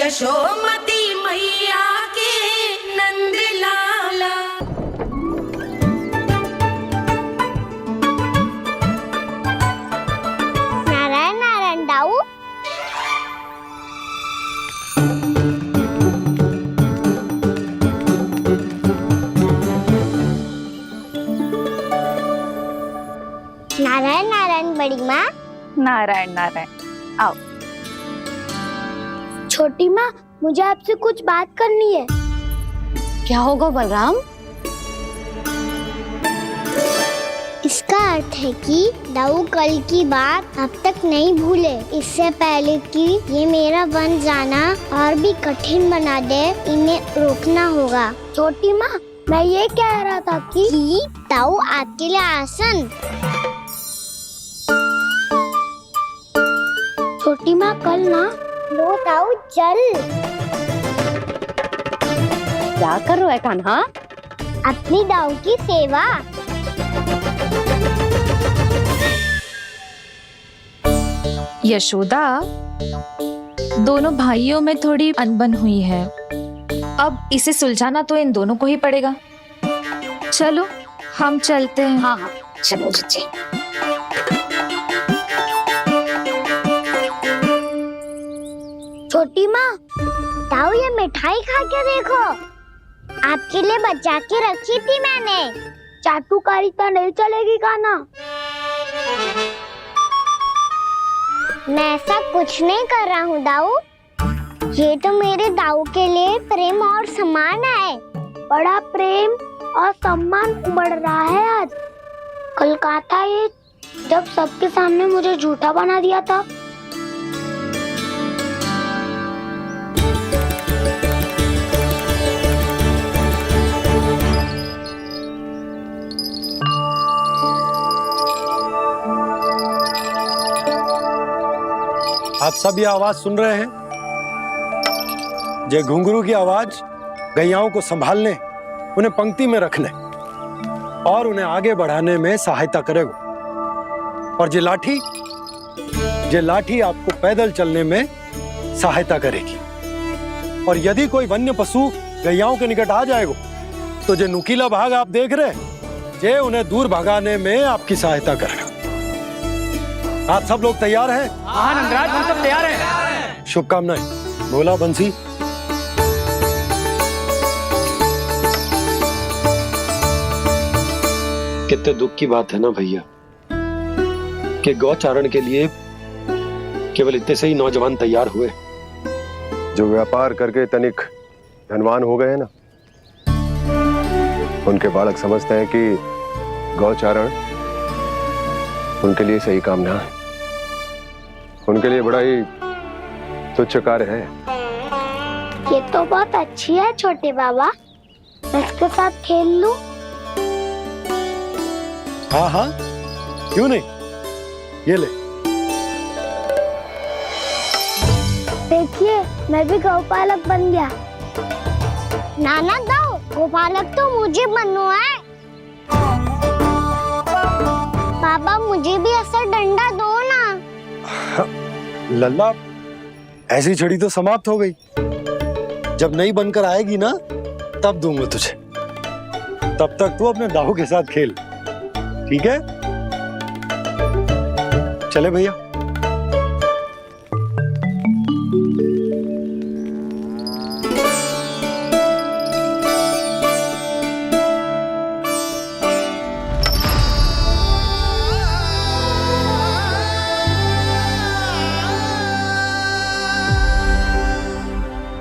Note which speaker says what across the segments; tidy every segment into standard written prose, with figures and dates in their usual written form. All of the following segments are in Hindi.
Speaker 1: यशोमती मैया के नंद लाला।
Speaker 2: नारायण नारायण दाऊ। नारायण नारायण बड़ी माँ।
Speaker 3: नारायण नारायण, आओ।
Speaker 2: छोटी माँ, मुझे आपसे कुछ बात करनी है।
Speaker 3: क्या होगा बलराम?
Speaker 2: इसका अर्थ है कि दाऊ कल की बात अब तक नहीं भूले। इससे पहले कि ये मेरा बन जाना और भी कठिन बना दे, इन्हें रोकना होगा। छोटी माँ, मैं ये कह रहा था कि दाऊ आपके लिए आसन। छोटी माँ, कल ना लो दाऊ चल।
Speaker 3: क्या कर रहा है कान्हा?
Speaker 2: अपनी दाऊ की सेवा।
Speaker 4: यशोदा, दोनों भाइयों में थोड़ी अनबन हुई है। अब इसे सुलझाना तो इन दोनों को ही पड़ेगा। चलो हम चलते हैं।
Speaker 3: हाँ हाँ, चलो जी।
Speaker 2: छोटी माँ, दाऊ ये मिठाई खा के देखो। आपके लिए बचा के रखी थी मैंने। चाटुकारी तो नहीं चलेगी कान्हा। मैं ऐसा कुछ नहीं कर रहा हूँ दाऊ। ये तो मेरे दाऊ के लिए प्रेम और सम्मान है। बड़ा प्रेम और सम्मान उमड़ रहा है आज। कल कहा था ये, जब सबके सामने मुझे झूठा बना दिया था।
Speaker 5: आप सब ये आवाज सुन रहे हैं? ये घुंघरू की आवाज गैयाओं को संभालने, उन्हें पंक्ति में रखने और उन्हें आगे बढ़ाने में सहायता करेगा। और ये लाठी आपको पैदल चलने में सहायता करेगी। और यदि कोई वन्य पशु गैयाओं के निकट आ जाएगा तो जो नुकीला भाग आप देख रहे हैं, ये उन्हें दूर भगाने में आपकी सहायता करेगा। आप सब लोग तैयार हैं?
Speaker 6: हाँ नंदराज, हम सब तैयार हैं।
Speaker 5: शुभकामनाएं। बोला बंसी।
Speaker 7: कितने दुख की बात है ना भैया कि गौचारण के लिए केवल इतने से ही नौजवान तैयार हुए
Speaker 8: जो व्यापार करके तनिक धनवान हो गए हैं ना, उनके बालक समझते हैं कि गौचारण उनके लिए सही काम ना है। उनके लिए बड़ा ही तुच्छ कार्य है।
Speaker 2: ये तो बहुत अच्छी है छोटे बाबा, मैं इसके साथ खेल लूं?
Speaker 5: हाँ हाँ, क्यों नहीं। ये ले।
Speaker 2: देखिए, मैं भी गौपालक बन गया। नाना दाऊ, गौपालक तो मुझे बनना है। बाबा मुझे भी ऐसा डंडा दो ना।
Speaker 5: लल्ला, ऐसी छड़ी तो समाप्त हो गई। जब नई बनकर आएगी ना, तब दूंगा तुझे। तब तक तू अपने दाऊ के साथ खेल, ठीक है? चले भैया।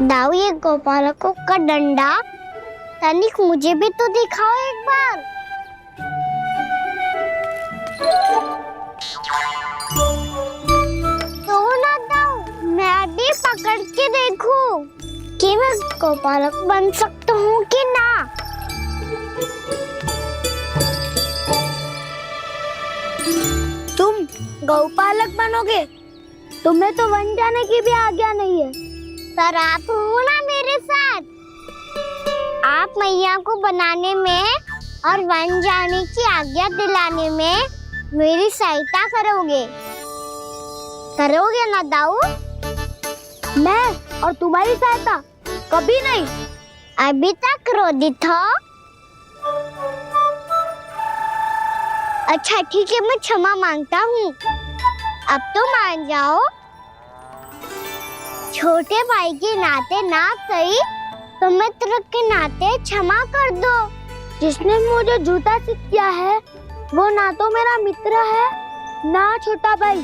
Speaker 2: दाऊ, ये गोपालकों का डंडा तनिक मुझे भी तो दिखाओ एक बार। तो ना दाऊ, मैं भी पकड़ के देखूं कि मैं गोपालक बन सकता हूँ कि ना। तुम गौपालक बनोगे? तुम्हें तो वन जाने की भी आज्ञा नहीं है। सर, आप हो ना मेरे साथ। आप मैया को बनाने में और वन जाने की आज्ञा दिलाने में मेरी सहायता करोगे ना दाऊ? मैं और तुम्हारी सहायता कभी नहीं। अभी तक क्रोधित हो? अच्छा ठीक है, मैं क्षमा मांगता हूँ। अब तो मान जाओ। छोटे भाई के नाते ना सही तो मित्र के नाते क्षमा कर दो। जिसने मुझे जूता सिखाया है वो ना तो मेरा मित्र है ना छोटा भाई।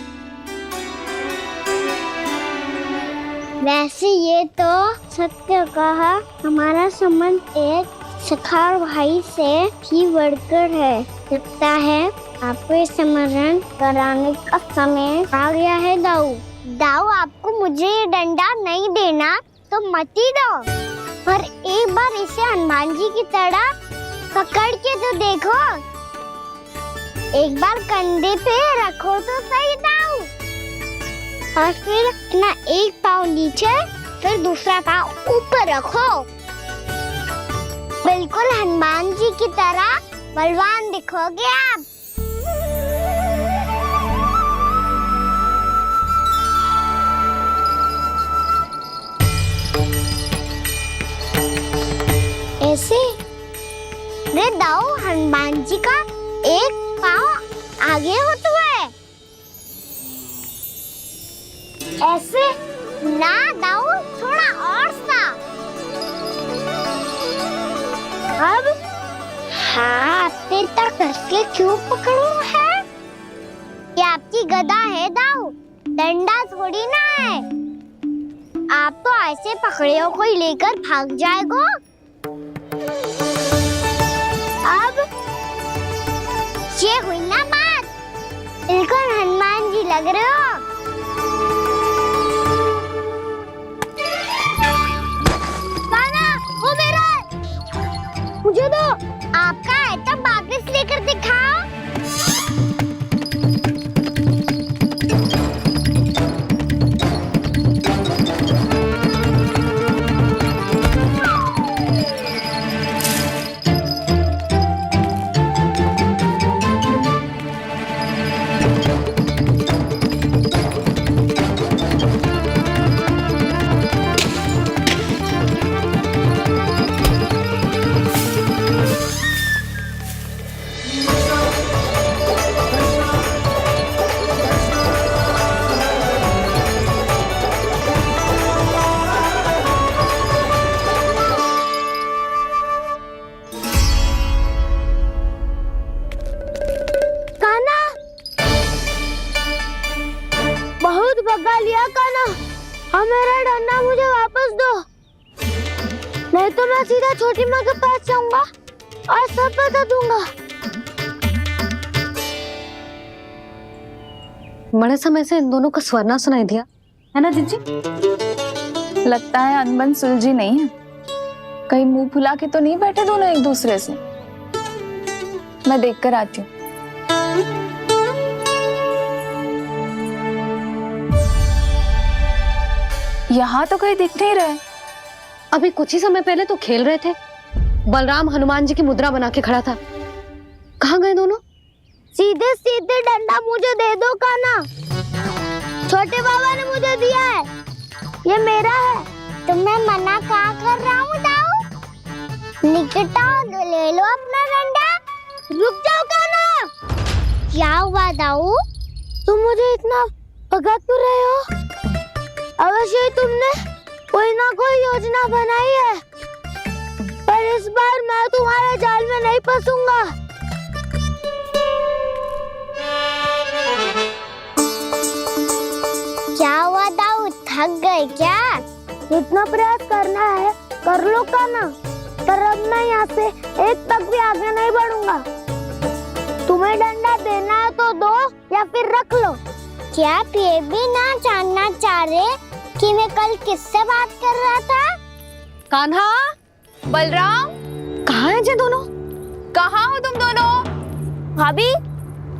Speaker 2: वैसे ये तो सत्य कहा, हमारा संबंध एक सखार भाई से भी बढ़कर है। लगता है आपको स्मरण कराने का समय आ गया है दाऊ। दाऊ, आपको मुझे ये डंडा नहीं देना तो मत ही दो, पर एक बार इसे हनुमान जी की तरह पकड़ के तो देखो। एक बार कंधे पे रखो तो सही दाऊ, और फिर अपना एक पाँव नीचे फिर दूसरा पाँव ऊपर रखो। बिल्कुल हनुमान जी की तरह बलवान दिखोगे आप। ऐसे रे दाऊ, हनुमान जी का एक पाँव आगे होता है। ऐसे ना दाऊ, थोड़ा और सा। अब हाथ पे तक कसके क्यों पकड़ू है? ये आपकी गदा है दाऊ, डंडा थोड़ी ना है। आप तो ऐसे पकड़ियों को ही लेकर भाग जाएगो। अब ये हुई ना बात, बिल्कुल हनुमान जी लग रहे हो। कान्हा, वो मेरा मुझे दो। आपका है तब वापस लेकर दिखाओ। भगा लिया कान्हा, हाँ मेरा डंडा मुझे वापस दो, नहीं तो मैं सीधा छोटी माँ के पास जाऊंगा और सब बता दूंगा।
Speaker 3: बड़े समय से इन दोनों का स्वर ना सुनाई दिया है ना जीजी?
Speaker 4: लगता है अनबन सुलझी नहीं है। कहीं मुंह फुला के तो नहीं बैठे दोनों एक दूसरे से। मैं देख कर आती हूँ। यहाँ तो कहीं दिख नहीं रहे।
Speaker 3: अभी कुछ ही समय पहले तो खेल रहे थे। बलराम हनुमान जी की मुद्रा बना के खड़ा था। कहाँ गए दोनों?
Speaker 2: सीधे सीधे डंडा मुझे दे दो कान्हा, छोटे बाबा ने मुझे दिया है, ये मेरा है। तो मैं मना कहाँ कर रहा हूँ दाऊ? निकट आओ, ले लो अपना डंडा। रुक जाओ कान्हा। क्या हुआ दाऊ? तुम मुझे इतना भगा क्यों रहे हो? अवश्य ही तुमने कोई ना कोई योजना बनाई है, पर इस बार मैं तुम्हारे जाल में नहीं फंसूंगा। क्या हुआ दाऊ, थक गए क्या? इतना प्रयास करना है कर लो कान्हा, पर अब मैं यहाँ से एक तक भी आगे नहीं बढ़ूंगा। तुम्हें डंडा देना है तो दो या फिर रख लो। क्या आप ये भी ना जानना चाह रहे कि मैं कल किससे बात कर रहा था?
Speaker 3: कान्हा,
Speaker 4: बलराम,
Speaker 3: कहाँ हैं ये दोनों?
Speaker 4: कहाँ हो तुम दोनों?
Speaker 2: भाभी,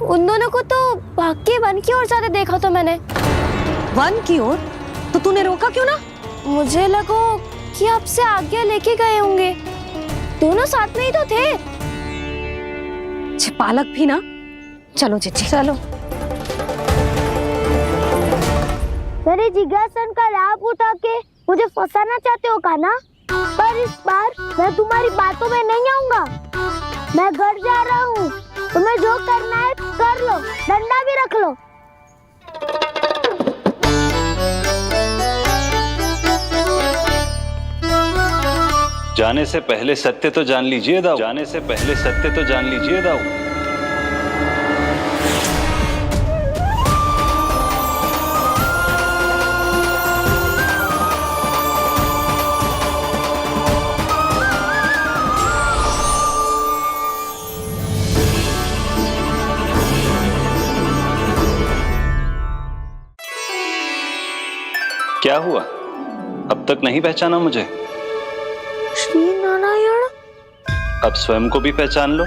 Speaker 2: उन दोनों को तो भाग के वन की ओर जाते देखा तो मैंने।
Speaker 3: वन की ओर? तो तूने रोका क्यों ना?
Speaker 2: मुझे लगा कि आपसे आज्ञा लेके गए होंगे। दोनों साथ में ही तो थे।
Speaker 3: छिपालक भी ना। चलो जीजी
Speaker 4: चलो।
Speaker 2: मेरे जिज्ञासन का लाभ उठा के मुझे फंसाना चाहते हो कान्हा, पर इस बार मैं तुम्हारी बातों में नहीं आऊंगा। मैं घर जा रहा हूँ, तुम्हें जो करना है कर लो, डंडा भी रख लो।
Speaker 9: जाने से पहले सत्य तो जान लीजिए दाऊ, जाने से पहले सत्य तो जान लीजिए दाऊ। क्या हुआ, अब तक नहीं पहचाना मुझे?
Speaker 2: श्री नारायण।
Speaker 9: अब स्वयं को भी पहचान लो।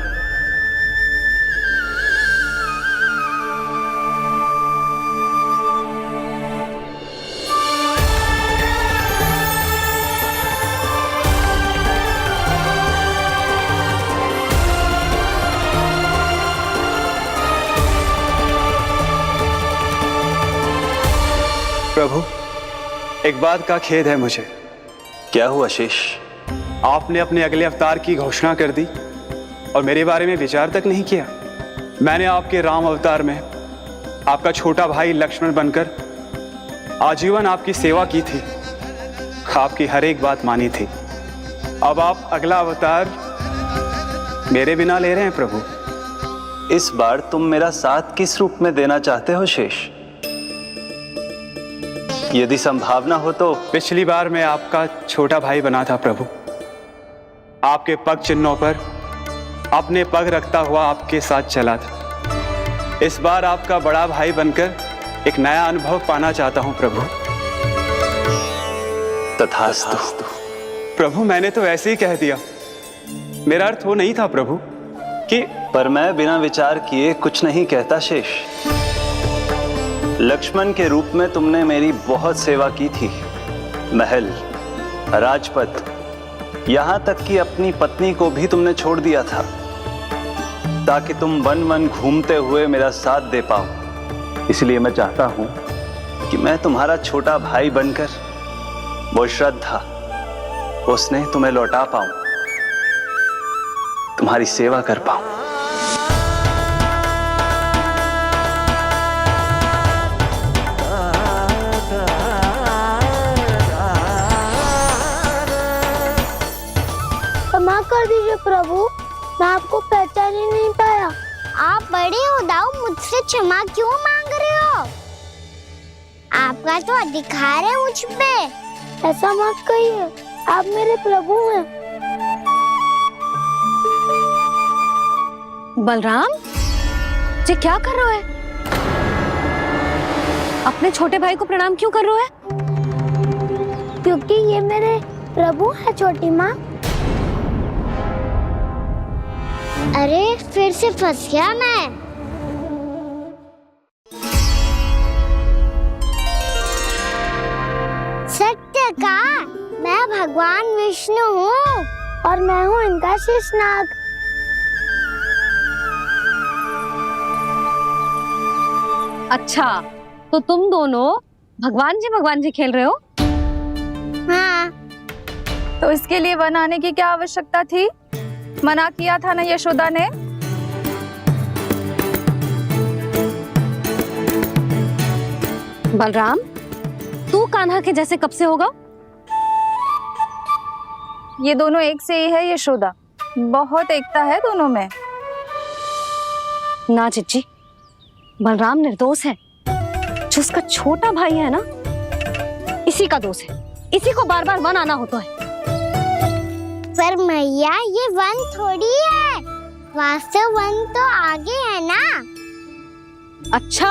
Speaker 6: प्रभु, एक बात का खेद है मुझे।
Speaker 9: क्या हुआ शेष?
Speaker 6: आपने अपने अगले अवतार की घोषणा कर दी और मेरे बारे में विचार तक नहीं किया। मैंने आपके राम अवतार में आपका छोटा भाई लक्ष्मण बनकर आजीवन आपकी सेवा की थी, आपकी हर एक बात मानी थी। अब आप अगला अवतार मेरे बिना ले रहे हैं प्रभु।
Speaker 9: इस बार तुम मेरा साथ किस रूप में देना चाहते हो शेष? यदि संभावना हो तो।
Speaker 6: पिछली बार मैं आपका छोटा भाई बना था प्रभु, आपके पग चिन्हों पर अपने पग रखता हुआ आपके साथ चला था। इस बार आपका बड़ा भाई बनकर एक नया अनुभव पाना चाहता हूं प्रभु।
Speaker 9: तथास्तु।
Speaker 6: प्रभु, मैंने तो ऐसे ही कह दिया, मेरा अर्थ वो नहीं था प्रभु कि।
Speaker 9: पर मैं बिना विचार किए कुछ नहीं कहता शेष। लक्ष्मण के रूप में तुमने मेरी बहुत सेवा की थी। महल, राजपथ, यहां तक कि अपनी पत्नी को भी तुमने छोड़ दिया था ताकि तुम वन वन घूमते हुए मेरा साथ दे पाओ। इसलिए मैं चाहता हूं कि मैं तुम्हारा छोटा भाई बनकर वो श्रद्धा, वो स्नेह तुम्हें लौटा पाऊं, तुम्हारी सेवा कर पाऊं।
Speaker 2: कर दीजिए प्रभु, मैं आपको पहचान ही नहीं पाया। आप बड़े हो दाऊ, मुझसे क्षमा क्यों मांग रहे हो? आपका तो अधिकार है मुझ पे। ऐसा मत कहिए, आप मेरे प्रभु हैं।
Speaker 3: बलराम जी क्या कर रहे हो? अपने छोटे भाई को प्रणाम क्यों कर रहे हो?
Speaker 2: क्योंकि ये मेरे प्रभु है छोटी माँ। अरे फिर से फंस गया मैं। सत्य का, मैं भगवान विष्णु हूँ और मैं हूँ इनका शेषनाग।
Speaker 3: अच्छा, तो तुम दोनों भगवान जी खेल रहे हो?
Speaker 2: हाँ।
Speaker 4: तो इसके लिए वन आने की क्या आवश्यकता थी? मना किया था ना यशोदा ने।
Speaker 3: बलराम, तू कान्हा के जैसे कब से होगा?
Speaker 4: ये दोनों एक से ही है यशोदा, बहुत एकता है दोनों में।
Speaker 3: ना चिच्ची, बलराम निर्दोष है। जो उसका छोटा भाई है ना, इसी का दोष है। इसी को बार बार वन आना होता है।
Speaker 2: पर मैया, ये वन थोड़ी है, वास्तव वन तो आगे है ना।
Speaker 3: अच्छा,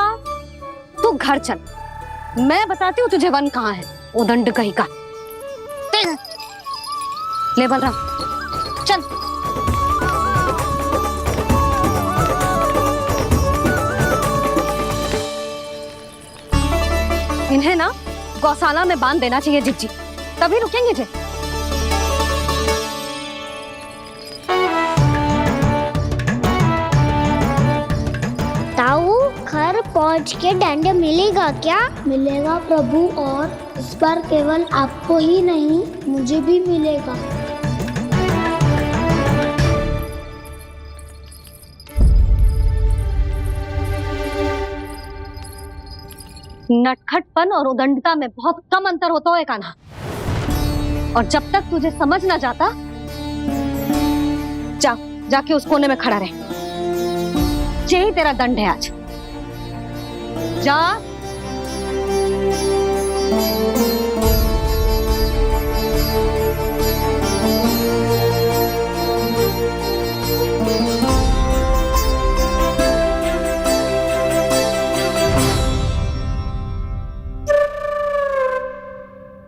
Speaker 3: तू घर चल, मैं बताती हूँ तुझे वन कहाँ है। उदंड कहीं का। ले बलराम, चल। इन्हें ना गौशाला में बांध देना चाहिए जिज्जी, तभी रुकेंगे जे।
Speaker 2: ताऊ, घर पहुंच के दंड मिलेगा क्या? मिलेगा प्रभु, और इस बार केवल आपको ही नहीं मुझे भी मिलेगा।
Speaker 3: नटखटपन और उदंडता में बहुत कम अंतर होता है कान्हा, और जब तक तुझे समझ ना जाता, जाके उस कोने में खड़ा रहे। यही तेरा दंड है आज। जा।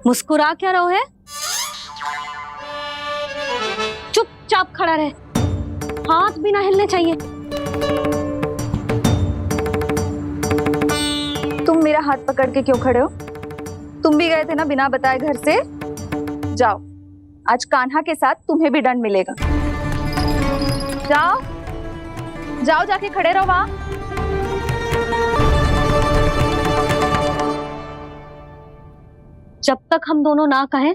Speaker 3: मुस्कुरा क्या रहो है? चुपचाप खड़ा रहे, हाथ भी ना हिलने चाहिए।
Speaker 4: तुम मेरा हाथ पकड़ के क्यों खड़े हो? तुम भी गए थे ना बिना बताए घर से। जाओ, आज कान्हा के साथ तुम्हें भी दंड मिलेगा। जाओ जाओ, जाके खड़े रहो वहां।
Speaker 3: जब तक हम दोनों ना कहें,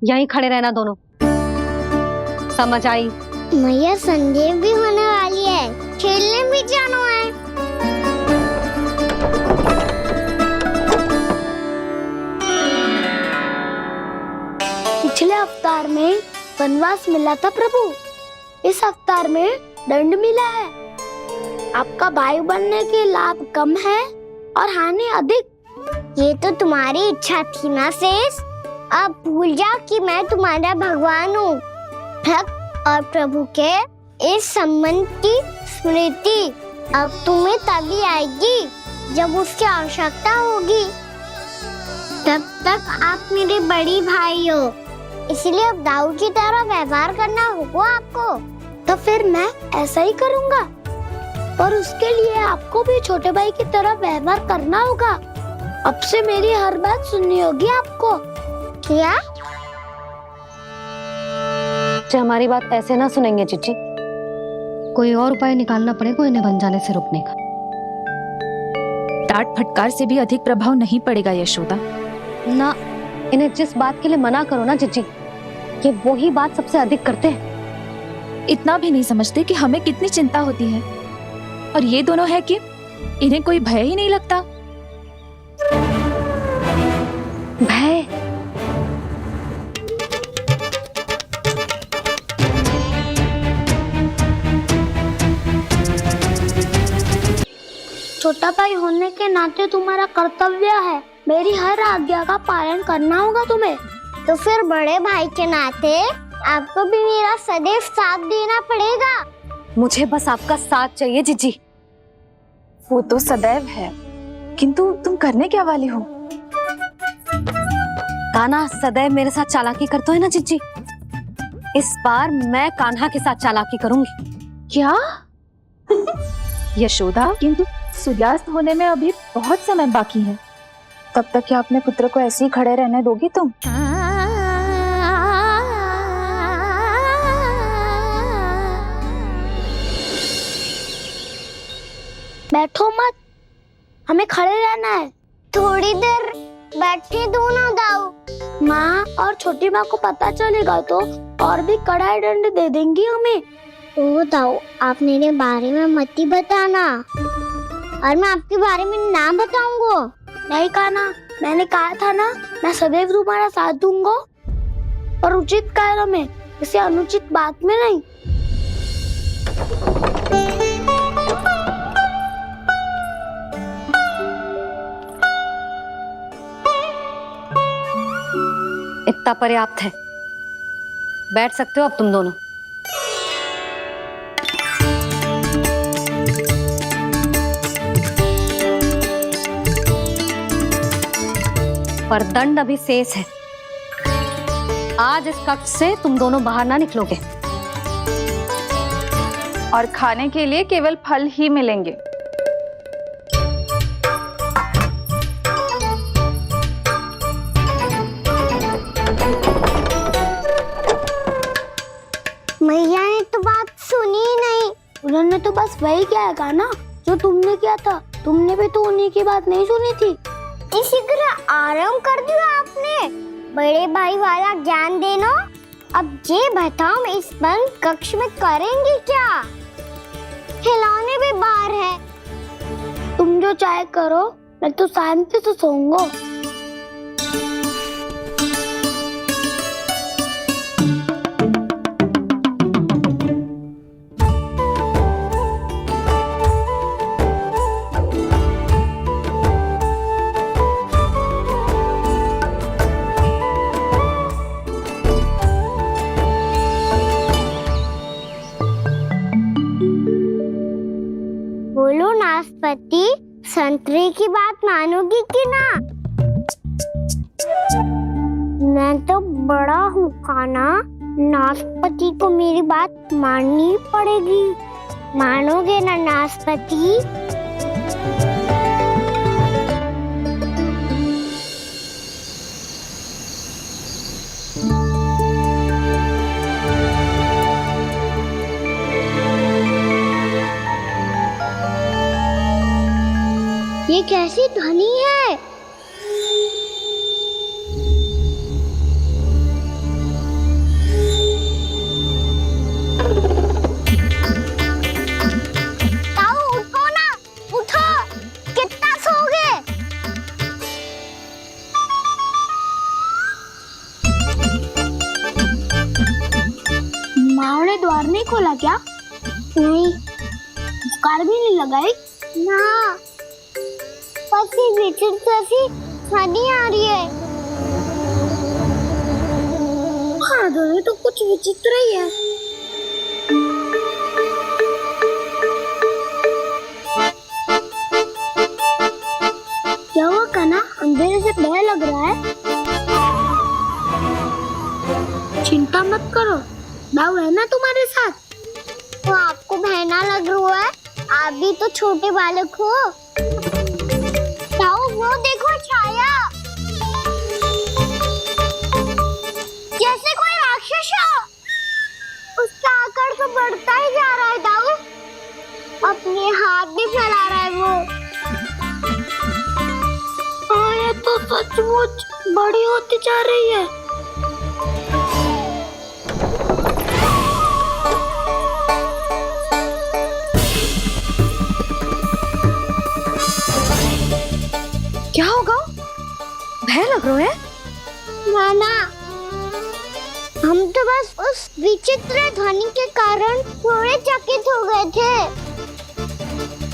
Speaker 3: यहीं खड़े रहना दोनों। समझ आई?
Speaker 2: मैया संध्या भी होने वाली है, खेलने भी जाना है। पिछले अवतार में वनवास मिला था प्रभु, इस अवतार में दंड मिला है। आपका भाई बनने के लाभ कम है और हानि अधिक। ये तो तुम्हारी इच्छा थी ना शेष। अब भूल जाओ कि मैं तुम्हारा भगवान हूँ। भक्त और प्रभु के इस संबंध की स्मृति अब तुम्हें तभी आएगी जब उसकी आवश्यकता होगी। तब तक आप मेरे बड़ी भाई हो, इसलिए अब दाऊ की तरह व्यवहार करना होगा आपको। तो फिर मैं ऐसा ही करूँगा, पर उसके लिए आपको भी छोटे भाई की तरह व्यवहार करना होगा। अब से मेरी हर बात सुननी होगी आपको। क्या?
Speaker 3: हमारी बात ऐसे ना सुनेंगे चिच्ची, कोई और उपाय निकालना पड़ेगा इन्हें बन जाने से रोकने का।
Speaker 4: डांट फटकार से भी अधिक प्रभाव नहीं पड़ेगा यशोदा।
Speaker 3: ना, इन्हें जिस बात के लिए मना करो ना चिच्ची, ये वो ही बात सबसे अधिक करते हैं।
Speaker 4: इतना भी नहीं समझते कि हमें कितनी चिंता होती है, और ये दोनों है कि इन्हें कोई भय ही नहीं लगता।
Speaker 3: भय?
Speaker 2: छोटा भाई होने के नाते तुम्हारा कर्तव्य है, मेरी हर आज्ञा का पालन करना होगा तुम्हें। तो फिर बड़े भाई के नाते आपको भी मेरा सदैव साथ देना पड़ेगा।
Speaker 3: मुझे बस आपका साथ चाहिए जीजी।
Speaker 4: वो तो सदैव है, किंतु तुम करने क्या वाली हो?
Speaker 3: कान्हा सदैव मेरे साथ चालाकी करते है ना जीजी, इस बार मैं कान्हा के साथ चालाकी करूंगी।
Speaker 4: क्या? यशोदा, किंतु सूर्यास्त होने में अभी बहुत समय बाकी है। तब तक क्या अपने पुत्र को ऐसे ही खड़े रहने दोगी तुम?
Speaker 2: बैठो मत, हमें खड़े रहना है। थोड़ी देर बैठे दो ना दाऊ। माँ और छोटी माँ को पता चलेगा तो और भी कड़ा दंड दे देंगी हमें। ओ दाऊ, आप मेरे बारे में मत ही बताना, और मैं आपके बारे में ना बताऊंगा। नहीं कान्हा, मैंने कहा था ना, मैं सदैव तुम्हारा साथ दूंगा, और उचित कार्य में, इसे अनुचित बात में नहीं।
Speaker 3: इतना पर्याप्त है, बैठ सकते हो अब तुम दोनों। पर दंड अभी शेष है। आज इस कक्ष से तुम दोनों बाहर ना निकलोगे,
Speaker 4: और खाने के लिए केवल फल ही मिलेंगे।
Speaker 2: मैया ने तो बात सुनी ही नहीं। उन्होंने तो बस वही किया ना जो तुमने किया था। तुमने भी तो उन्हीं की बात नहीं सुनी थी। इतनी शीघ्र आराम कर दिया आपने। बड़े भाई वाला ज्ञान देना। अब ये बताओ इस बंद कक्ष में करेंगे क्या? खिलौने भी बाहर है। तुम जो चाहे करो, मैं तो शांति से सोऊंगा। बोलो नाशपाती, संतरे की बात मानोगी कि ना? मैं तो बड़ा हूँ काना, नाशपाती को मेरी बात माननी पड़ेगी। मानोगे ना नाशपाती? ये कैसी ध्वनि है? ताऊ उठो ना, उठो। कितना सोओगे? माँ ने द्वार नहीं खोला क्या? नहीं। कार भी नहीं लगाई? ना। विचित्र सी ध्वनि आ रही है। हाँ, ध्वनि तो कुछ विचित्र ही है। क्या हुआ कान्हा? अंधेरे से डर लग रहा है। चिंता मत करो, दाऊ है ना तुम्हारे साथ। तो आपको बहना लग रहा है? आप भी तो छोटे बालक हो। वो देखो छाया, जैसे कोई राक्षस हो। उसका आकार तो बढ़ता ही जा रहा है दाऊ। अपने हाथ भी फैला रहा है वो। ये तो सचमुच बड़ी होती जा रही है।
Speaker 3: क्या होगा? भय लग रहा है?
Speaker 2: नाना, हम तो बस उस विचित्र ध्वनि के कारण थोड़े चकित हो गए थे।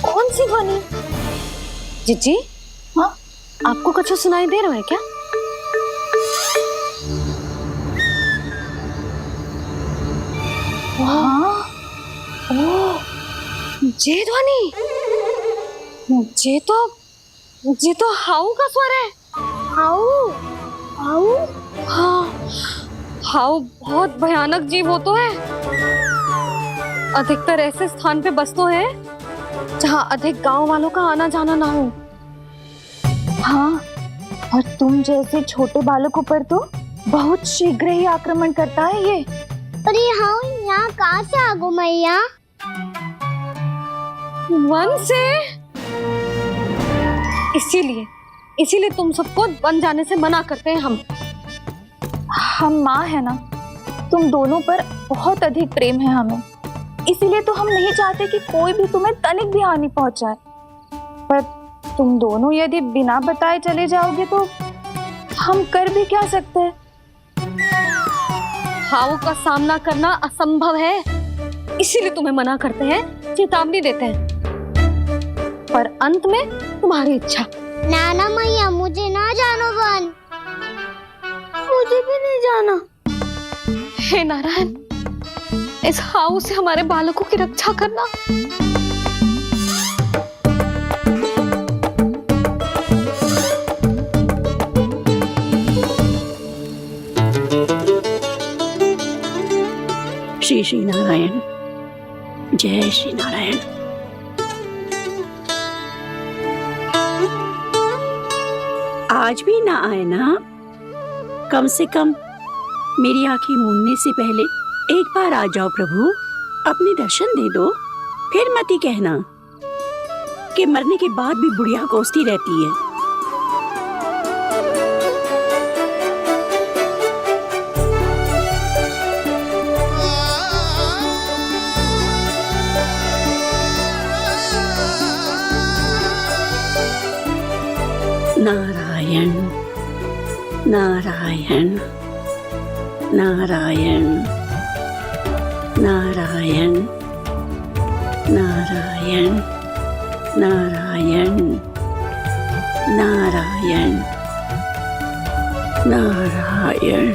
Speaker 3: कौन सी ध्वनि? जीजी, हाँ, आपको कुछ सुनाई दे रहा है क्या? हाँ, ओह, ये ध्वनि, ये तो हाउ का स्वर है।
Speaker 2: हाउ? हाउ?
Speaker 3: हाँ, हाउ बहुत भयानक जीव हो तो है। अधिकतर ऐसे स्थान पे बसते हैं जहाँ अधिक गांव वालों का आना जाना ना हो।
Speaker 4: हाँ, और तुम जैसे छोटे बालकों पर तो बहुत शीघ्र ही आक्रमण करता है ये।
Speaker 2: पर ये हाउ यहाँ कहाँ से आ गो मैया?
Speaker 3: वन से। इसीलिए तुम सबको वन जाने से मना करते हैं हम
Speaker 4: माँ है ना, तुम दोनों पर बहुत अधिक प्रेम है हमें, इसीलिए तो हम नहीं चाहते कि कोई भी तुम्हें तनिक भी हानि पहुंचाए। पर तुम दोनों यदि बिना बताए चले जाओगे तो हम कर भी क्या सकते हैं?
Speaker 3: हाउ का सामना करना असंभव है, इसीलिए तुम्हें मना करते हैं, चेतावनी देते हैं। पर अंत में तुम्हारी इच्छा।
Speaker 2: नाना मैया, मुझे ना जानो वन। मुझे भी नहीं जाना।
Speaker 3: हे नारायण, इस हाउ से हमारे बालकों की रक्षा करना।
Speaker 10: श्री श्री नारायण, जय श्री नारायण। आज भी ना आए ना? कम से कम मेरी आंखें मूंदने से पहले एक बार आ जाओ प्रभु, अपने दर्शन दे दो। फिर मत ही कहना कि मरने के बाद भी बुढ़िया कोसती रहती है। नारायण नारायण नारायण नारायण नारायण नारायण नारायण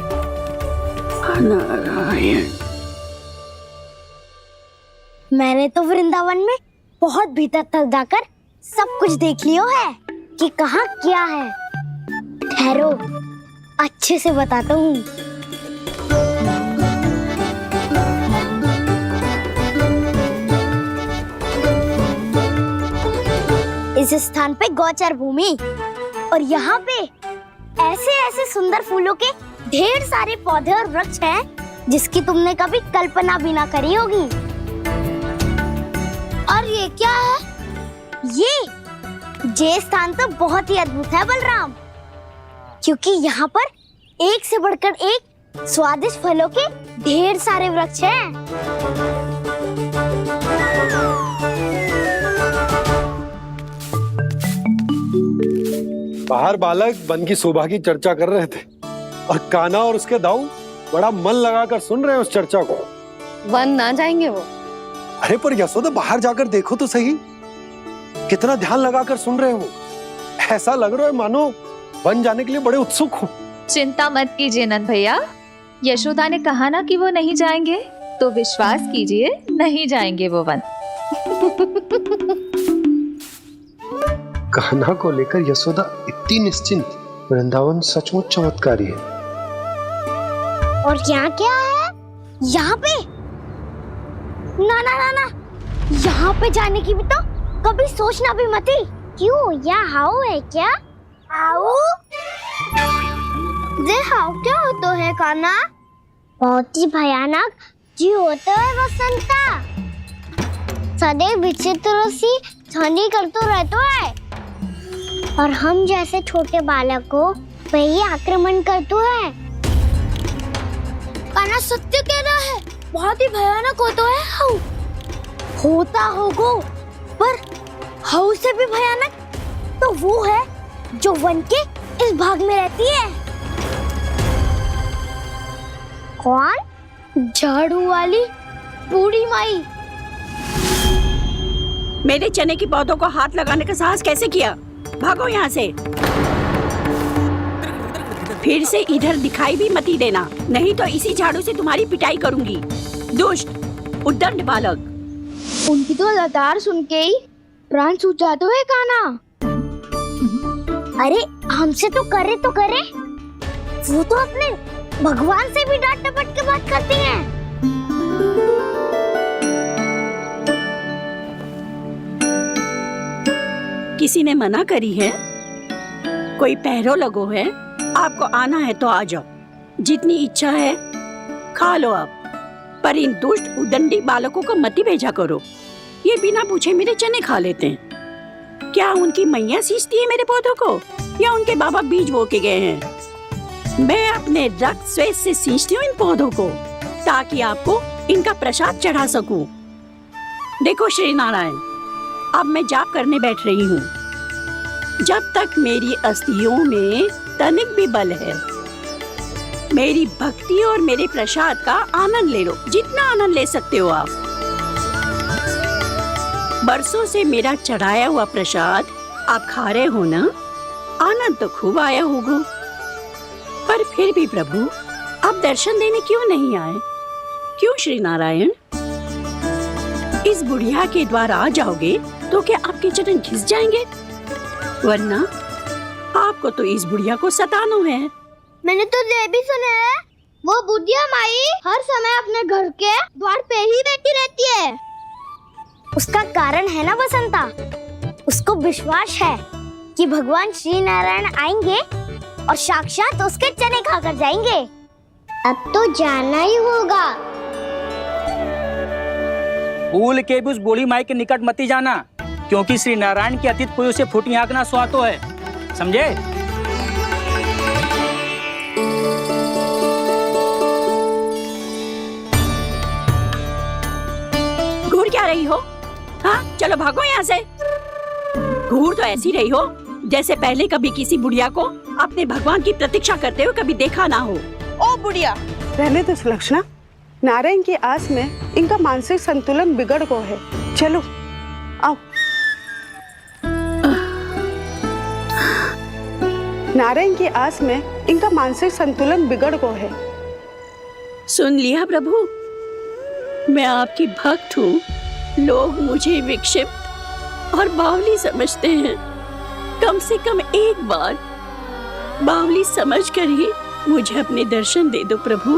Speaker 10: नारायण।
Speaker 2: मैंने तो वृंदावन में बहुत भीतर तक जाकर सब कुछ देख लियो है कि कहाँ क्या है। ठहरो, अच्छे से बताता हूँ। इस स्थान पे गौचर भूमि और यहाँ पे ऐसे ऐसे सुंदर फूलों के ढेर सारे पौधे और वृक्ष हैं जिसकी तुमने कभी कल्पना भी ना करी होगी। और ये क्या है? ये स्थान तो बहुत ही अद्भुत है बलराम, क्योंकि यहाँ पर एक से बढ़कर एक स्वादिष्ट फलों के ढेर सारे वृक्ष हैं।
Speaker 5: बाहर बालक वन की शोभा की चर्चा कर रहे थे और कान्हा और उसके दाऊ बड़ा मन लगाकर सुन रहे हैं उस चर्चा को।
Speaker 3: वन ना जाएंगे वो?
Speaker 5: अरे पर यशोदा, बाहर जाकर देखो तो सही, कितना ध्यान लगाकर सुन रहे हैं वो। ऐसा लग रहा है मानो वन जाने के लिए बड़े उत्सुक हो।
Speaker 4: चिंता मत कीजिए नंद भैया, यशोदा ने कहा ना कि वो नहीं जाएंगे, तो विश्वास कीजिए नहीं जाएंगे वो वन।
Speaker 7: कान्हा को लेकर यशोदा इतनी निश्चिंत, वृंदावन सचमुच चमत्कारी है।
Speaker 2: और यहाँ क्या है? यहाँ पे ना ना ना ना, यहाँ पे जाने की भी तो कभी सोचना भी मत ही। क्यों, यहाँ हाउ है क्या? हाउ? ये हाउ क्या होता है कान्हा? बहुत ही भयानक जी होता है बसंता। सदैव विचित्र सी ध्वनि करते रहता है और हम जैसे छोटे बालक को वही आक्रमण करते हैं। कान्हा सत्य कह रहा है, बहुत ही भयानक होता है हाउ। होता होगा, पर हाउ से भी भयानक तो वो है जो वन के इस भाग में रहती है। कौन? झाड़ू वाली बूढ़ी माई।
Speaker 10: मेरे चने की पौधों को हाथ लगाने का साहस कैसे किया? भागो यहाँ से। फिर से इधर दिखाई भी मत ही देना, नहीं तो इसी झाड़ू से तुम्हारी पिटाई करूंगी। दुष्ट उद्दंड बालक।
Speaker 2: उनकी तो लतार सुन के ही प्राण सूझ जाते हैं कान्हा। अरे हमसे तो करे, वो तो अपने भगवान से भी डांट डपट के बात करती हैं।
Speaker 10: किसी ने मना करी है? कोई पहरो लगो है? आपको आना है तो आ जाओ, जितनी इच्छा है खा लो आप, पर इन दुष्ट उदंडी बालकों को मत ही भेजा करो। ये बिना पूछे मेरे चने खा लेते हैं। क्या उनकी मैया सींचती है मेरे पौधों को, या उनके बाबा बीज बो के गए हैं? मैं अपने रक्त स्वेद से सींचती हूँ इन पौधों को, ताकि आपको इनका प्रसाद चढ़ा सकूं। देखो श्री नारायण, अब मैं जाप करने बैठ रही हूँ। जब तक मेरी अस्थियों में तनिक भी बल है, मेरी भक्ति और मेरे प्रसाद का आनंद ले लो, जितना आनंद ले सकते हो आप। बरसों से मेरा चढ़ाया हुआ प्रसाद आप खा रहे हो ना, आनंद तो खूब आया होगा। पर फिर भी प्रभु, आप दर्शन देने क्यों नहीं आए? क्यों श्री नारायण? इस बुढ़िया के द्वार आ जाओगे तो क्या आपके चरण घिस जाएंगे? वरना आपको तो इस बुढ़िया को सताना है।
Speaker 2: मैंने तो ये भी सुना है, वो बुढ़िया माई हर समय अपने घर के द्वार पे ही बैठी रहती है। उसका कारण है ना बसंता, उसको विश्वास है कि भगवान श्री नारायण आएंगे और साक्षात उसके चने खाकर जाएंगे। अब तो जाना ही होगा।
Speaker 11: भूल के भी उस बूढ़ी माई के निकट मत ही जाना, क्योंकि श्री नारायण की अतीत पुरुष से फूटी आंख ना सुहातो है, समझे?
Speaker 10: घूर क्या रही हो? हाँ, चलो भागो यहाँ से। घूर तो ऐसी रही हो जैसे पहले कभी किसी बुढ़िया को अपने भगवान की प्रतीक्षा करते हुए कभी देखा ना हो।
Speaker 4: ओ बुढ़िया,
Speaker 12: रहने दो सुलक्षणा। नारायण की आस में इनका मानसिक संतुलन बिगड़ गया है। चलो आओ। नारायण की आस में इनका मानसिक संतुलन बिगड़ गया है।
Speaker 10: सुन लिया प्रभु, मैं आपकी भक्त हूँ। लोग मुझे विक्षिप्त और बावली समझते हैं। कम से कम एक बार बावली समझकर ही मुझे अपने दर्शन दे दो प्रभु।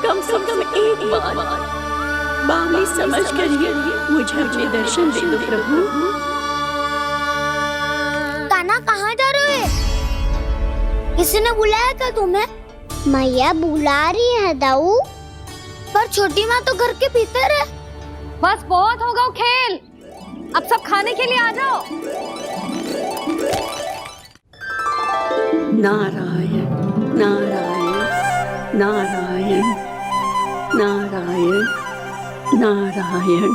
Speaker 10: कम से कम एक बार बावली समझकर ही मुझे अपने दर्शन दे दो प्रभु।
Speaker 2: कान्हा कहाँ जा रहे हो? किसी ने बुलाया क्या तुम्हें? मैया बुला रही है दाऊ, पर छोटी माँ तो घर के भीतर है।
Speaker 3: बस बहुत होगा वो खेल, अब सब खाने के लिए आ जाओ।
Speaker 10: नारायण नारायण नारायण नारायण नारायण।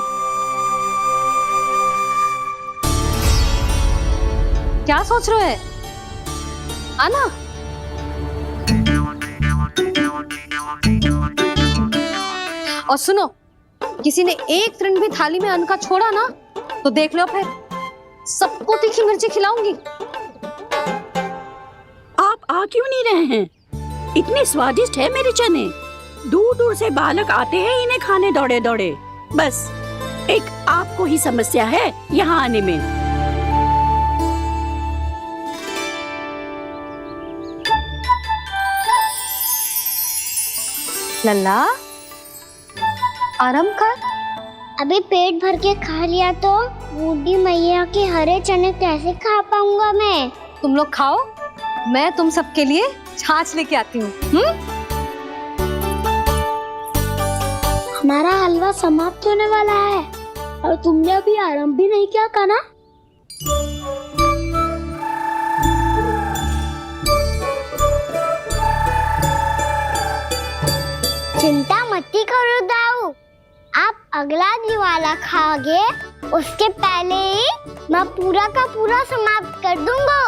Speaker 3: क्या सोच रहे हो? आना। और सुनो, किसी ने एक तृण भी थाली में अन्न का छोड़ा ना तो देख लो, फिर सबको तीखी मिर्ची खिलाऊंगी।
Speaker 10: आप आ क्यों नहीं रहे हैं? इतने स्वादिष्ट है मेरे चने। दूर दूर से बालक आते हैं इन्हें खाने दौड़े दौड़े। बस एक आपको ही समस्या है यहाँ आने में।
Speaker 3: लल्ला, आराम कर।
Speaker 2: अभी पेट भर के खा लिया तो बूढ़ी मैया के हरे चने कैसे खा पाऊंगा मैं?
Speaker 3: तुम लोग खाओ, मैं तुम सबके लिए छाछ लेके आती हूँ।
Speaker 2: हमारा हलवा समाप्त होने वाला है और तुमने अभी आराम भी नहीं किया कान्हा। चिंता मत करो दाऊ, आप अगला दिवाला खाओगे उसके पहले ही मैं पूरा का पूरा समाप्त कर दूंगा।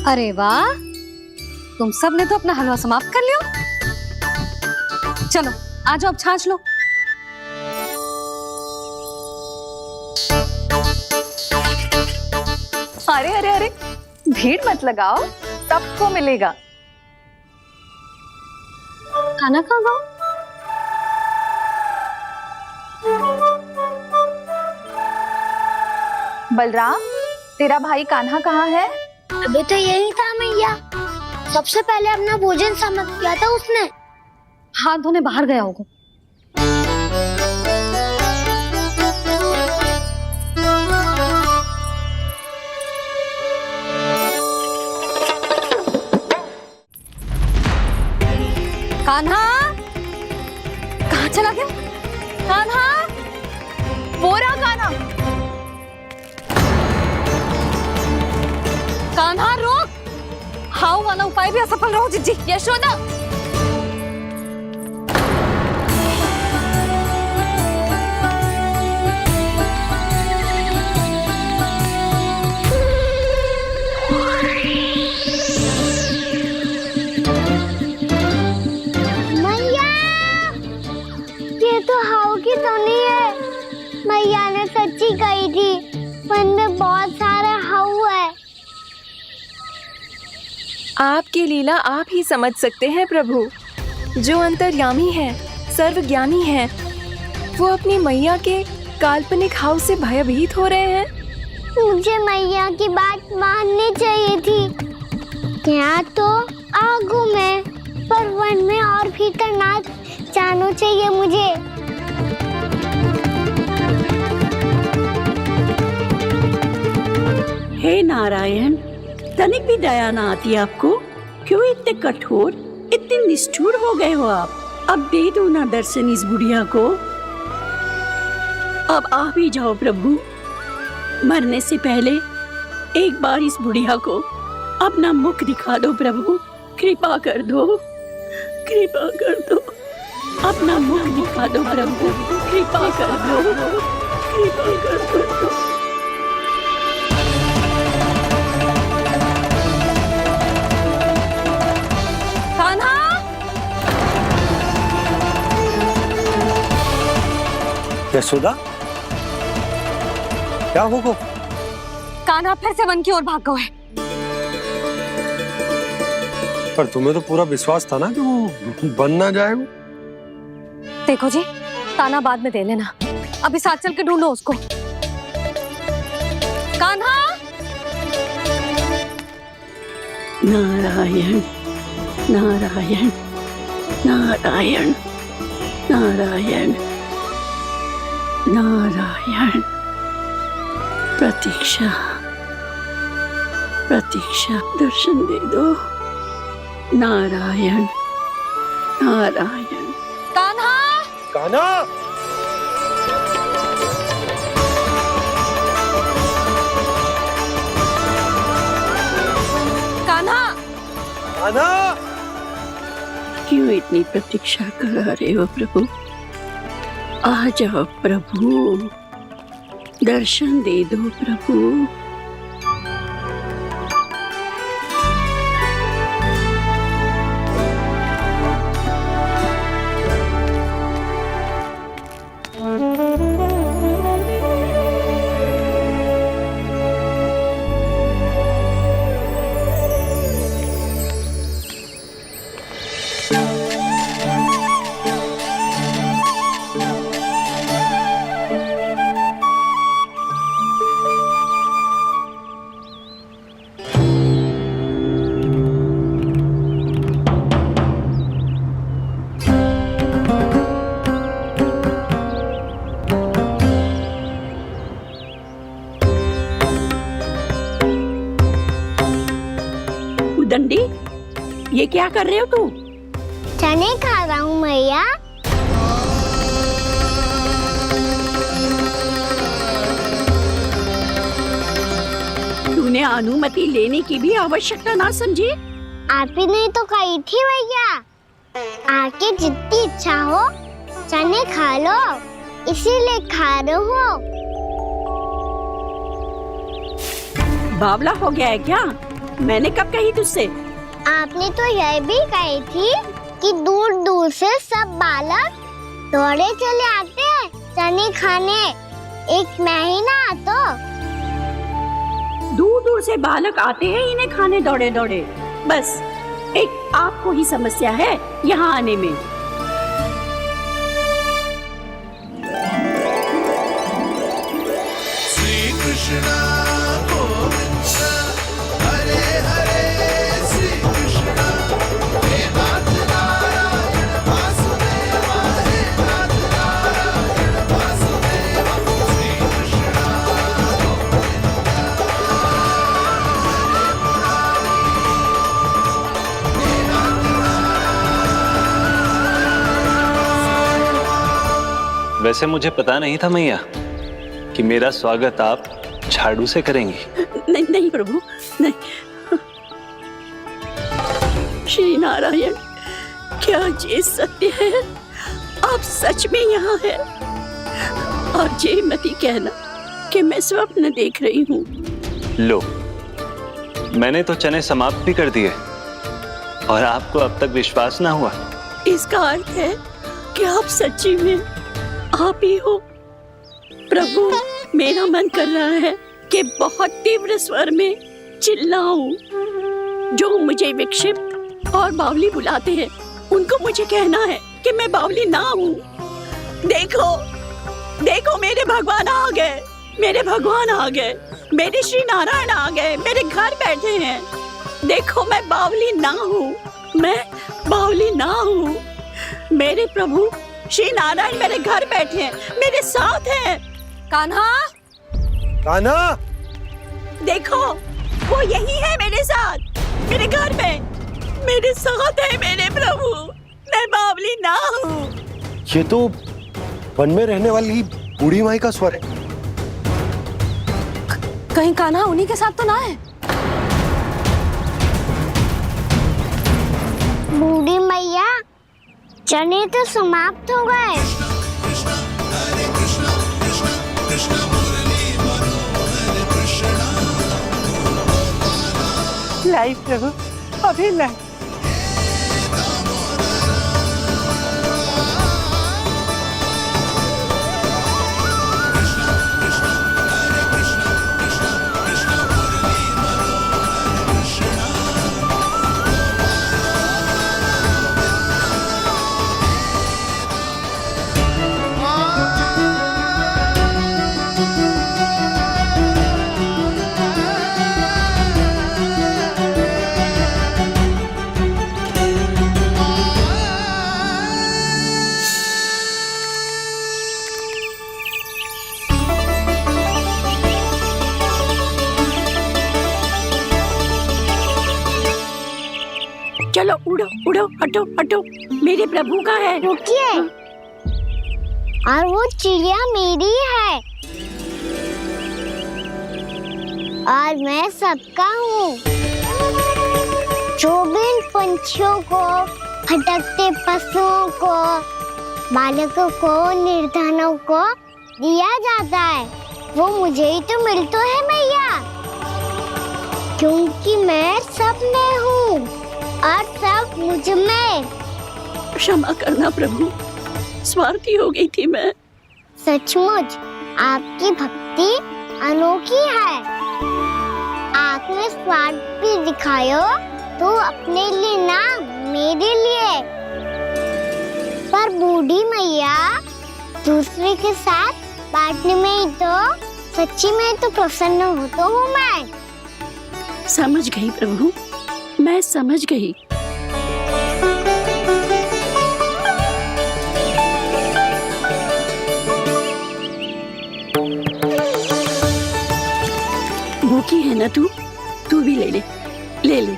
Speaker 3: अरे वाह, तुम सब ने तो अपना हलवा समाप्त कर लिया। चलो आ जाओ, अब छाछ लो।
Speaker 4: अरे अरे अरे, भीड़ मत लगाओ, सबको मिलेगा।
Speaker 3: खाना खा गो।
Speaker 4: बलराम, तेरा भाई कान्हा कहाँ है?
Speaker 2: अभी तो यही था मैया, सबसे पहले अपना भोजन समाप्त किया था उसने।
Speaker 3: हाथ धोने बाहर गया होगा। कान्हा, कहाँ चला गया?
Speaker 4: कान्हा, वो रहा कान्हा।
Speaker 3: कान्हा रोक, हाउ वाला उपाय भी असफल रहो जिज्जी।
Speaker 4: यशोदा,
Speaker 2: मैया, ये तो हाउ की धुनी है। मैया ने सच्ची कही थी, वन में बहुत सारे हाउ है।
Speaker 13: आपकी लीला आप ही समझ सकते हैं प्रभु। जो अंतर्यामी है, सर्वज्ञानी है, वो अपनी मैया के काल्पनिक हाव से भयभीत हो रहे हैं।
Speaker 2: मुझे मैया की बात माननी चाहिए थी। यहाँ तो आगू में, पर वन में और भीतर ना जाना चाहिए मुझे।
Speaker 10: हे नारायण, तनिक भी दया ना आती आपको? क्यों इतने कठोर, इतने निष्ठुर हो गए हो आप? अब दे दो ना दर्शन इस बुढ़िया को। अब आ भी जाओ प्रभु, मरने से पहले एक बार इस बुढ़िया को अपना मुख दिखा दो प्रभु, कृपा कर दो, कृपा कर दो, अपना मुख दिखा दो प्रभु, कृपा कर दो, कृपा कर दो।
Speaker 3: कान्हा,
Speaker 5: यशोदा, क्या होगा?
Speaker 3: कान्हा फिर से वन की ओर भाग गया है।
Speaker 5: पर तुम्हें तो पूरा विश्वास था ना कि वो बन ना जाए। वो
Speaker 3: देखो जी, ताना बाद में दे लेना, अभी साथ चल के ढूंढो उसको। कान्हा,
Speaker 10: नारायण नारायण नारायण नारायण नारायण, प्रतीक्षा प्रतीक्षा, दर्शन दे दो, नारायण नारायण।
Speaker 3: कान्हा,
Speaker 5: कान्हा,
Speaker 3: कान्हा,
Speaker 5: कान्हा,
Speaker 10: क्यों इतनी प्रतीक्षा करा रहे हो प्रभु? आ जाओ प्रभु, दर्शन दे दो प्रभु। दंडी, ये क्या कर रहे हो तू?
Speaker 2: चने खा रहा हूँ मैया।
Speaker 10: तूने अनुमति लेने की भी आवश्यकता ना समझी?
Speaker 2: आप ही नहीं तो कही थी भैया, आके जितनी इच्छा हो चने खा लो, इसीलिए खा रहे हो।
Speaker 10: बावला हो गया है क्या? मैंने कब कही तुझसे?
Speaker 2: आपने तो यह भी कही थी कि दूर दूर से सब बालक दौड़े चले आते हैं चने खाने, एक महीना तो
Speaker 10: दूर दूर से बालक आते हैं इन्हें खाने दौड़े दौड़े। बस एक आपको ही समस्या है यहाँ आने में।
Speaker 14: श्री कृष्ण
Speaker 9: वैसे मुझे पता नहीं था मैया कि मेरा स्वागत आप झाड़ू से करेंगी।
Speaker 10: नहीं नहीं प्रभु, नहीं। श्री नारायण, क्या ये सत्य है? आप सच में यहाँ हैं? और ये मत ही कहना कि मैं स्वप्न देख रही हूँ।
Speaker 9: लो, मैंने तो चने समाप्त भी कर दिए और आपको अब तक विश्वास ना हुआ?
Speaker 10: इसका अर्थ है कि आप सच्ची में आप ही हो। प्रभु, मेरा मन कर रहा है कि बहुत तीव्र स्वर में चिल्लाऊं। जो मुझे विक्षिप्त और बावली बुलाते हैं उनको मुझे कहना है कि मैं बावली ना हूँ। देखो देखो, मेरे भगवान आ गए, मेरे भगवान आ गए, मेरे श्री नारायण आ गए, मेरे घर बैठे हैं। देखो, मैं बावली ना हूँ, मैं बावली ना हूँ। मेरे प्रभु श्री नारायण मेरे घर बैठे हैं, मेरे साथ हैं।
Speaker 3: कान्हा,
Speaker 5: कान्हा,
Speaker 10: देखो वो यही है मेरे साथ, मेरे घर में मेरे साथ है मेरे प्रभु। मैं बावली ना हूँ।
Speaker 5: ये तो वन में रहने वाली बूढ़ी माई का स्वर है।
Speaker 3: कहीं कान्हा उन्हीं के साथ तो ना है?
Speaker 2: बूढ़ी मैया, चने तो समाप्त हो गए।
Speaker 12: लाई प्रभु, अभी लाई।
Speaker 10: चलो उड़ो उड़ो, हटो हटो, मेरे प्रभु का है।
Speaker 2: रुकिए, और वो चिड़िया मेरी है और मैं सबका हूँ। जो भी इन पंछियों को, भटकते पशुओं को, बालकों को, निर्धनों को दिया जाता है, वो मुझे ही तो मिलता है मैया, क्योंकि मैं सब में हूँ और सब मुझ में।
Speaker 10: क्षमा करना प्रभु, स्वार्थी हो गई थी मैं।
Speaker 2: सचमुच आपकी भक्ति अनोखी है। आपने स्वार्थ भी दिखायो तो अपने लिए ना, मेरे लिए। पर बूढ़ी मैया, दूसरे के साथ बांटने में ही तो सच्ची में तो प्रसन्न होता हूँ मैं।
Speaker 10: समझ गई प्रभु, मैं समझ गई। भूखी है ना तू? तू भी ले ले, ले ले।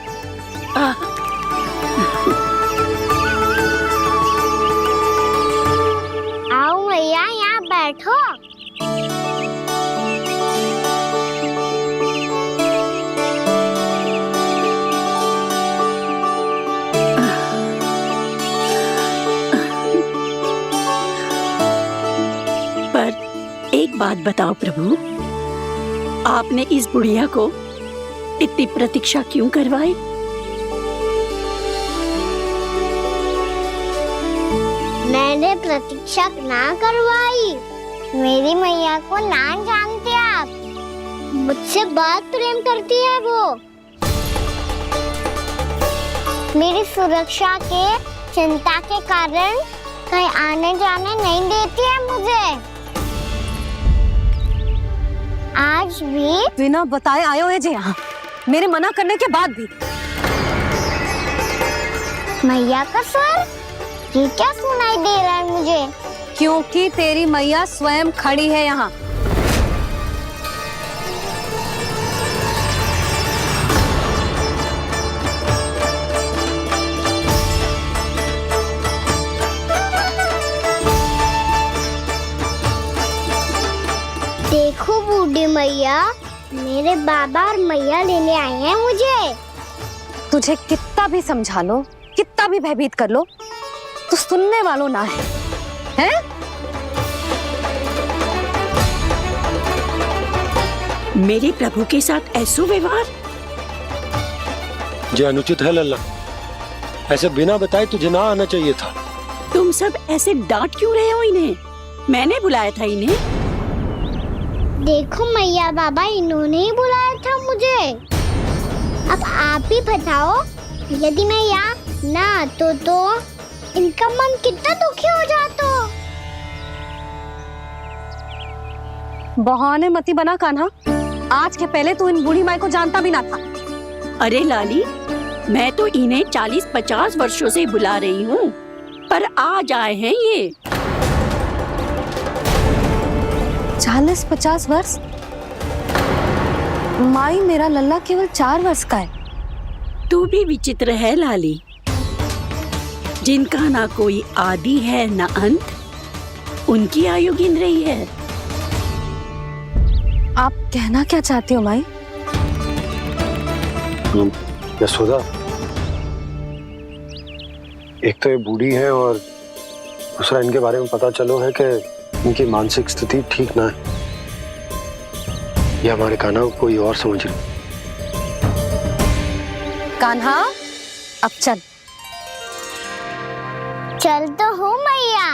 Speaker 2: आओ मैया, यहाँ बैठो।
Speaker 10: एक बात बताओ प्रभु, आपने इस बुढ़िया को इतनी प्रतीक्षा क्यों करवाई?
Speaker 2: मैंने प्रतीक्षा ना करवाई। मेरी मैया को ना जानते आप, मुझसे बहुत प्रेम करती है वो। मेरी सुरक्षा के चिंता के कारण कहीं आने जाने नहीं देती है मुझे। आज भी
Speaker 3: बिना बताए आए हुए जे यहाँ, मेरे मना करने के बाद भी।
Speaker 2: मैया का स्वर ये क्या सुनाई दे रहा है मुझे?
Speaker 3: क्योंकि तेरी मैया स्वयं खड़ी है यहाँ।
Speaker 2: देखो बूढ़ी मैया, मेरे बाबा और मैया लेने आए हैं मुझे।
Speaker 3: तुझे कितना भी समझा लो, कितना भी भयभीत कर लो, तो सुनने वालों ना है, हैं?
Speaker 10: मेरे प्रभु के साथ ऐसा व्यवहार
Speaker 5: जो अनुचित है लल्ला। ऐसे बिना बताए तुझे ना आना चाहिए था।
Speaker 10: तुम सब ऐसे डांट क्यों रहे हो इन्हें? मैंने बुलाया था इन्हें।
Speaker 2: देखो मैया बाबा, इन्होंने ही बुलाया था मुझे। अब आप ही बताओ, यदि मैं यहाँ ना आतो तो इनका मन कितना दुखी हो जाता।
Speaker 3: बहाने मती बना कान्हा, आज के पहले तू इन बूढ़ी माई को जानता भी ना था।
Speaker 10: अरे लाली, मैं तो इन्हें 40-50 वर्षों से बुला रही हूँ, पर आज आए हैं ये।
Speaker 3: 40-50 वर्ष? माई, मेरा लल्ला केवल 4 वर्ष का है।
Speaker 10: तू भी विचित्र है लाली, जिनका ना कोई आदि है ना अंत, उनकी आयु गिन रही है।
Speaker 3: आप कहना क्या चाहती हो माई?
Speaker 5: यशोदा, एक तो ये बूढ़ी है और दूसरा इनके बारे में पता चलो है कि इनकी मानसिक स्थिति ठीक ना है। ये हमारे कान्हा को कोई और समझ रही।
Speaker 3: कान्हा, अब चल।
Speaker 2: चल तो हो मैया।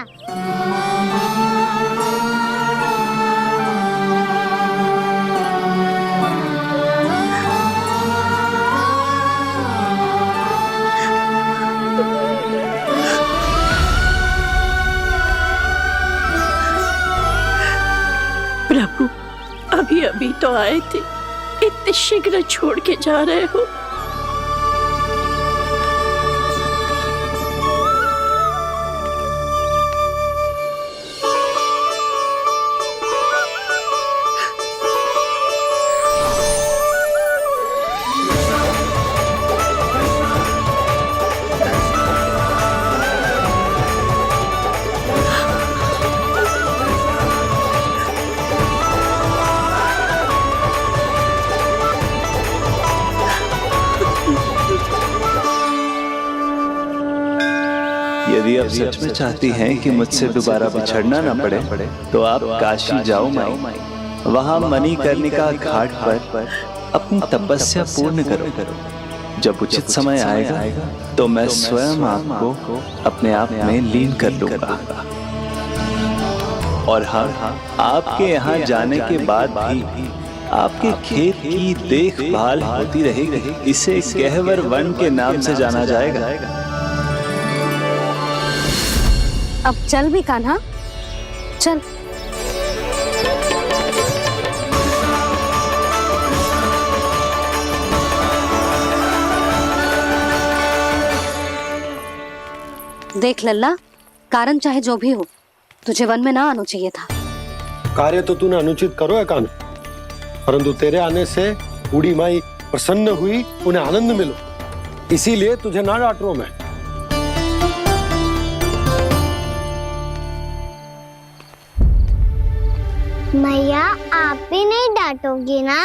Speaker 10: प्रभु, अभी अभी तो आए थे, इतने शीघ्र छोड़ के जा रहे हो?
Speaker 9: यदि आप सच में चाहती हैं कि मुझसे दोबारा बिछड़ना न पड़े तो आप काशी जाओ माई। वहां मणिकर्णिका घाट पर अपनी तपस्या पूर्ण करो। जब उचित समय आएगा तो मैं स्वयं आपको अपने आप में लीन कर लूंगा। और हाँ, आपके यहाँ जाने के बाद भी आपके खेत की देखभाल होती रहेगी। इसे गहवर वन के नाम से जाना जाएगा।
Speaker 3: अब चल भी कान्हा, चल। देख लल्ला, कारण चाहे जो भी हो, तुझे वन में ना आना चाहिए था।
Speaker 5: कार्य तो तूने अनुचित करो है कान्हा, परंतु तेरे आने से बूढ़ी माई प्रसन्न हुई, उन्हें आनंद मिलो, इसीलिए तुझे ना डांट रहा हूं मैं।
Speaker 2: मैया, आप भी नहीं डांटोगी ना?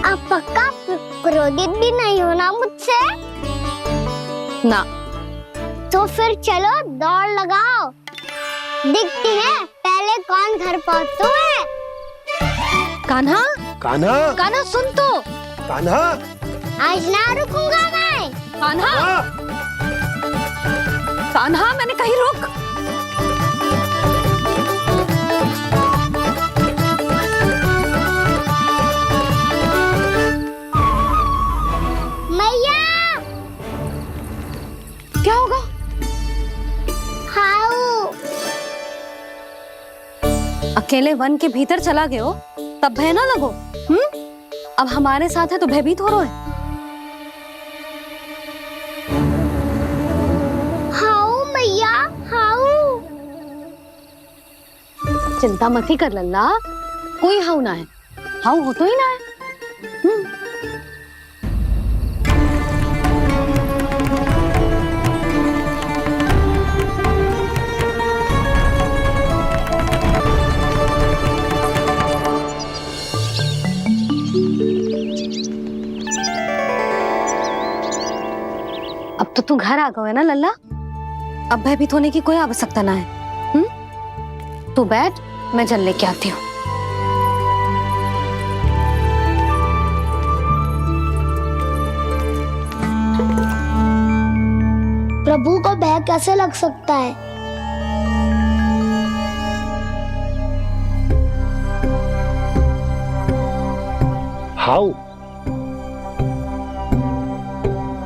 Speaker 2: आप पक्का क्रोधित भी नहीं हो ना मुझसे?
Speaker 3: ना।
Speaker 2: तो फिर चलो दौड़ लगाओ, दिखती है पहले कौन घर पहुंचता है।
Speaker 3: कान्हा,
Speaker 5: कान्हा,
Speaker 3: कान्हा सुन तो।
Speaker 5: कान्हा,
Speaker 2: आज ना रुकूंगा मैं।
Speaker 3: कान्हा, कान्हा, मैंने कही रुक। क्या होगा?
Speaker 2: हाउ
Speaker 3: अकेले वन के भीतर चला गए हो तब भय ना लगो। अब हमारे साथ है तो भयभीत हो रहे हैं।
Speaker 2: हाउ मैया, हाउ।
Speaker 3: चिंता मत ही कर लल्ला, कोई हाउ ना है। हाउ हो तो ही ना है। अब तो तू घर आ गया है ना लल्ला, अब भयभीत होने की कोई आवश्यकता ना है। तू बैठ, मैं जल लेके आती हूँ।
Speaker 2: प्रभु को भय कैसे लग सकता है?
Speaker 5: हाउ,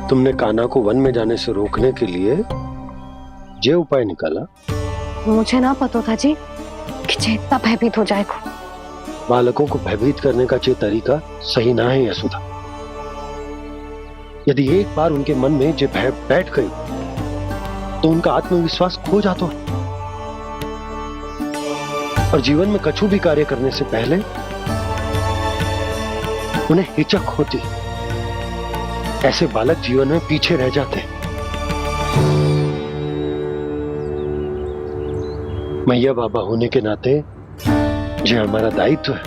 Speaker 5: तुमने कान्हा को वन में जाने से रोकने के लिए ये उपाय निकाला?
Speaker 3: मुझे ना पता था जी कि इतना भयभीत हो जाएगा।
Speaker 5: बालकों को भयभीत करने का ये तरीका सही ना है यशोदा। यदि एक बार उनके मन में ये भय बैठ गई तो उनका आत्मविश्वास खो जाता है और जीवन में कछु भी कार्य करने से पहले उन्हें हिचक होती। ऐसे बालक जीवन में पीछे रह जाते हैं।
Speaker 7: मैया बाबा होने के नाते ये हमारा दायित्व है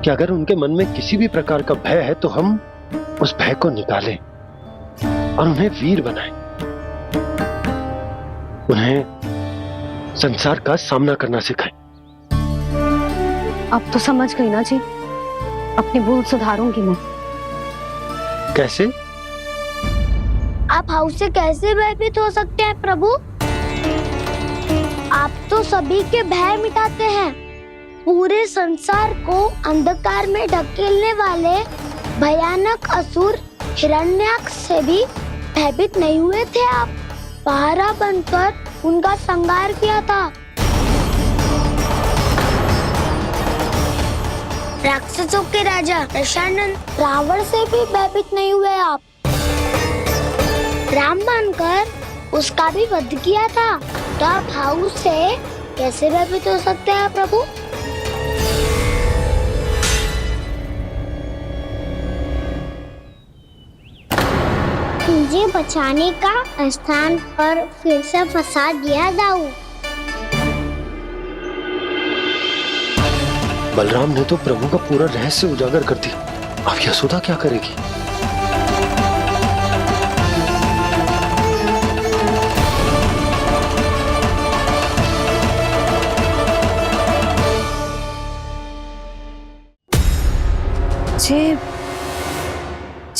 Speaker 7: कि अगर उनके मन में किसी भी प्रकार का भय है तो हम उस भय को निकालें और उन्हें वीर बनाएं, उन्हें संसार का सामना करना सिखाएं।
Speaker 3: अब तो समझ गई ना जी, अपनी भूल सुधारूंगी मैं।
Speaker 7: कैसे?
Speaker 2: आप हाउस से कैसे भयभीत हो सकते हैं प्रभु? आप तो सभी के भय मिटाते हैं। पूरे संसार को अंधकार में ढकेलने वाले भयानक असुर हिरण्याक्ष से भी भयभीत नहीं हुए थे आप। पहरा बनकर उनका संहार किया था। राक्षसों के राजा दशानन रावण से भी भयभीत नहीं हुए आप। राम बनकर उसका भी वध किया था, तो आप हाउस से कैसे भयभीत हो सकते हैं प्रभु? मुझे बचाने का स्थान पर फिर से फंसा दिया दाऊ।
Speaker 7: बलराम ने तो प्रभु का पूरा रहस्य उजागर कर दिया। अब यशोदा क्या करेगी?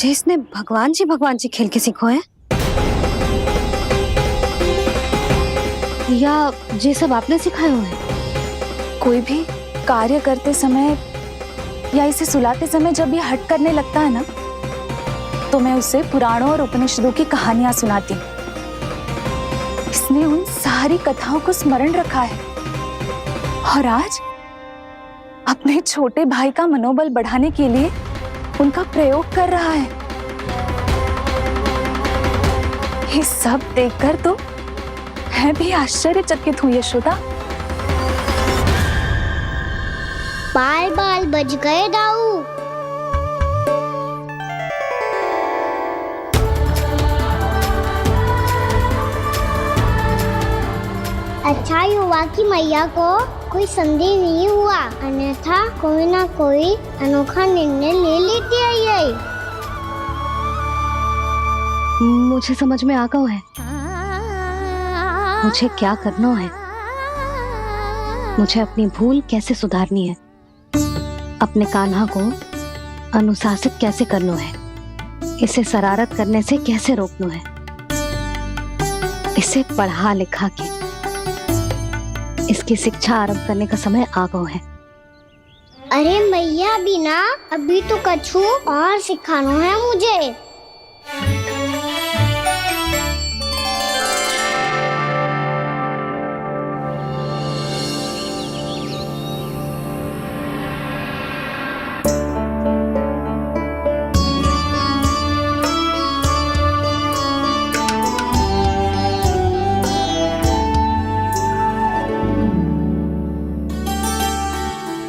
Speaker 3: इसने भगवान जी खेल के सीखो है, या ये सब आपने सिखाए हुए हैं?
Speaker 4: कोई भी कार्य करते समय या इसे सुलाते समय जब ये हट करने लगता है ना, तो मैं उसे पुराणों और उपनिषदों की कहानियां सुनाती हूँ। इसने उन सारी कथाओं को स्मरण रखा है और आज अपने छोटे भाई का मनोबल बढ़ाने के लिए उनका प्रयोग कर रहा है। ये सब देखकर तो मैं भी आश्चर्यचकित हूँ यशोदा।
Speaker 2: बाल बाल बज गए दाऊ। अच्छा ही हुआ कि मैया को कोई संदेह नहीं हुआ, अन्यथा कोई ना कोई अनोखा निर्णय ले लेती है ये।
Speaker 3: मुझे समझ में आ गया है मुझे क्या करना है। मुझे अपनी भूल कैसे सुधारनी है, अपने कान्हा को अनुशासित कैसे करना है, इसे शरारत करने से कैसे रोकना है, इसे पढ़ा लिखा के इसकी शिक्षा आरंभ करने का समय आ गया है।
Speaker 2: अरे मैया बिना अभी तो कछु और सिखाना है मुझे।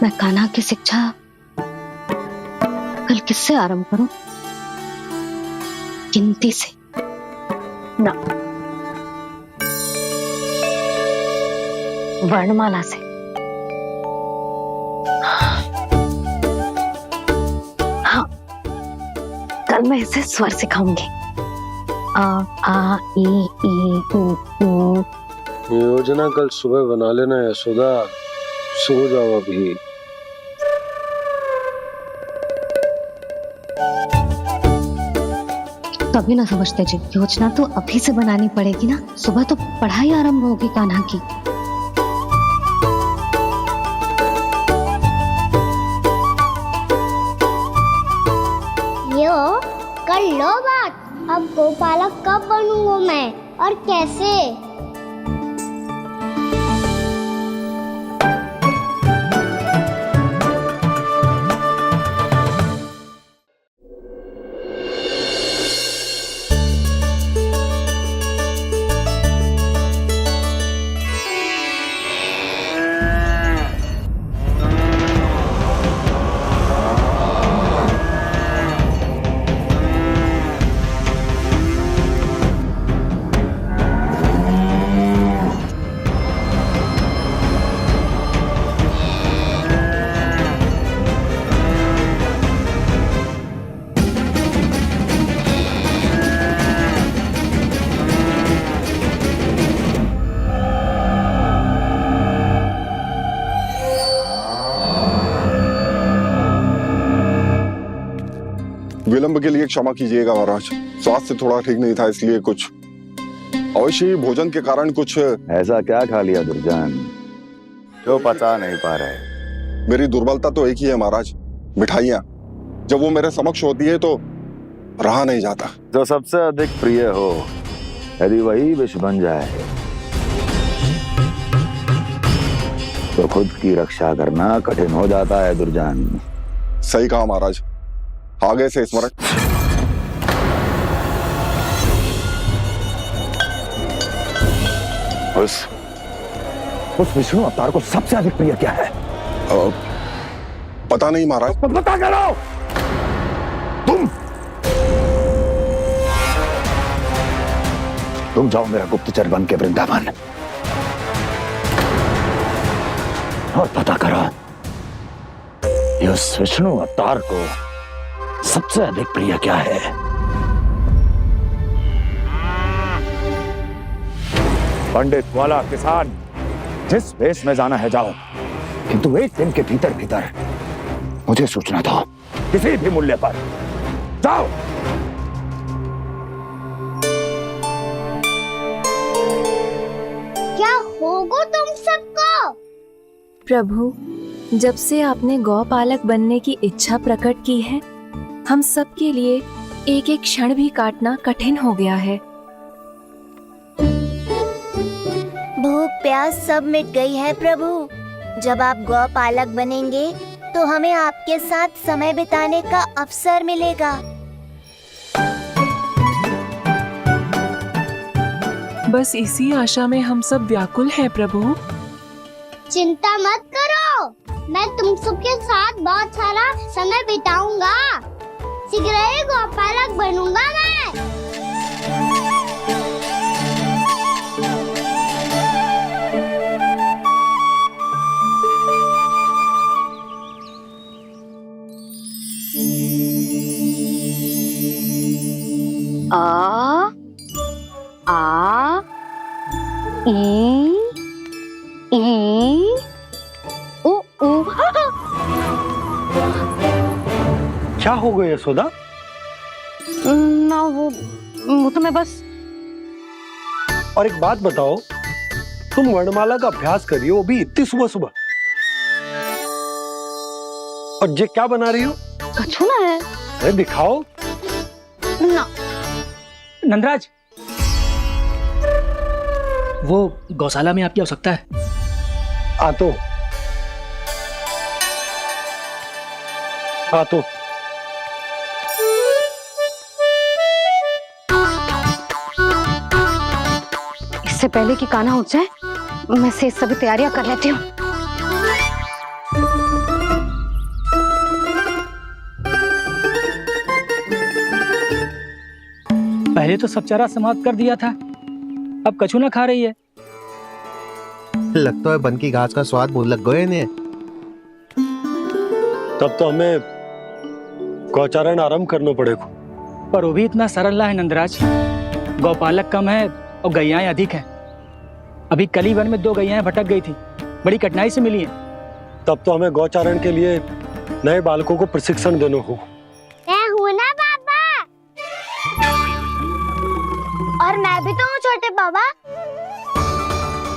Speaker 3: मैं कान्हा की शिक्षा कल किससे आरंभ करूं? गिनती से ना, वर्णमाला से। हाँ, कल मैं इसे स्वर सिखाऊंगी। आ आ ई ई उ ऊ।
Speaker 7: योजना कल सुबह बना लेना यशोदा, सो जाओ अभी।
Speaker 3: तभी ना समझते जी, योजना तो अभी से बनानी पड़ेगी ना। सुबह तो पढ़ाई आरंभ होगी कान्हा की।
Speaker 2: यो कर लो बात। अब गोपालक कब बनूंगा मैं और कैसे?
Speaker 8: विलंब के लिए क्षमा कीजिएगा महाराज, स्वास्थ्य थोड़ा ठीक नहीं था, इसलिए कुछ अवश्य ही भोजन के कारण कुछ।
Speaker 9: ऐसा क्या खा लिया दुर्जन जो पचा नहीं पा रहे?
Speaker 8: मेरी दुर्बलता तो एक ही है महाराज, मिठाइयाँ। जब वो मेरे समक्ष होती है तो रहा नहीं जाता।
Speaker 9: जो सबसे अधिक प्रिय हो, यदि वही विष बन जाए तो खुद की रक्षा करना कठिन हो जाता है दुर्जन।
Speaker 8: सही कहा महाराज, आगे से स्मरण।
Speaker 9: उस विष्णु अवतार को सबसे अधिक प्रिय क्या है?
Speaker 8: पता नहीं महाराज।
Speaker 9: पता करो। तुम जाओ मेरा गुप्तचर बन के वृंदावन और पता करो इस विष्णु अवतार को सबसे अधिक प्रिय क्या है। पंडित वाला किसान, जिस वेश में जाना है जाओ, किंतु एक दिन के भीतर भीतर मुझे सूचना दो, किसी भी मूल्य पर। जाओ।
Speaker 2: क्या होगा तुम सबको?
Speaker 13: प्रभु, जब से आपने गौपालक बनने की इच्छा प्रकट की है, हम सब के लिए एक एक क्षण भी काटना कठिन हो गया है।
Speaker 2: भूख प्यास सब मिट गई है प्रभु। जब आप गौपालक बनेंगे तो हमें आपके साथ समय बिताने का अवसर मिलेगा।
Speaker 13: बस इसी आशा में हम सब व्याकुल हैं प्रभु।
Speaker 2: चिंता मत करो, मैं तुम सबके साथ बहुत सारा समय बिताऊंगा। शीघ्र ही गौपालक बनूंगा मैं।
Speaker 3: आ आ ई उ उ।
Speaker 5: क्या हो गया यशोदा?
Speaker 3: ना वो तो मैं बस।
Speaker 5: और एक बात बताओ, तुम वर्णमाला का अभ्यास कर रही हो, वो भी इतनी सुबह सुबह, और ये क्या बना रही हो?
Speaker 3: कछु ना है।
Speaker 5: अरे दिखाओ
Speaker 3: ना।
Speaker 11: नंदराज, वो गौशाला में आपकी आवश्यकता है।
Speaker 5: आ तो
Speaker 3: इससे पहले कि कान्हा उठ जाए, मैं से सभी तैयारियां कर लेती हूँ।
Speaker 11: पहले तो सब चारा समाप्त कर दिया था, अब कछु ना खा रही है।
Speaker 14: लगता है बन की घास का स्वाद भूल लग गए ने।
Speaker 5: तब तो हमें गौचारण आरंभ करना पड़ेगा।
Speaker 11: पर वो भी इतना सरल है नंदराज। गौपालक कम है और गैयाएं अधिक हैं। अभी कली वन में 2 गैयाएं भटक गई थी, बड़ी कठिनाई से मिली हैं।
Speaker 5: तब तो हमें गौचारण के लिए नए बालकों को प्रशिक्षण देना हो।
Speaker 2: मैं हूँ ना बाबा, और मैं भी तो हूँ छोटे बाबा।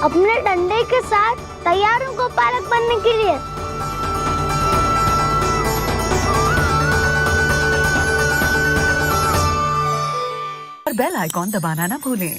Speaker 2: अपने डंडे के साथ तैयार हूँ गौपालक बनने के लिए।
Speaker 1: और बेल आइकॉन दबाना ना भूलें।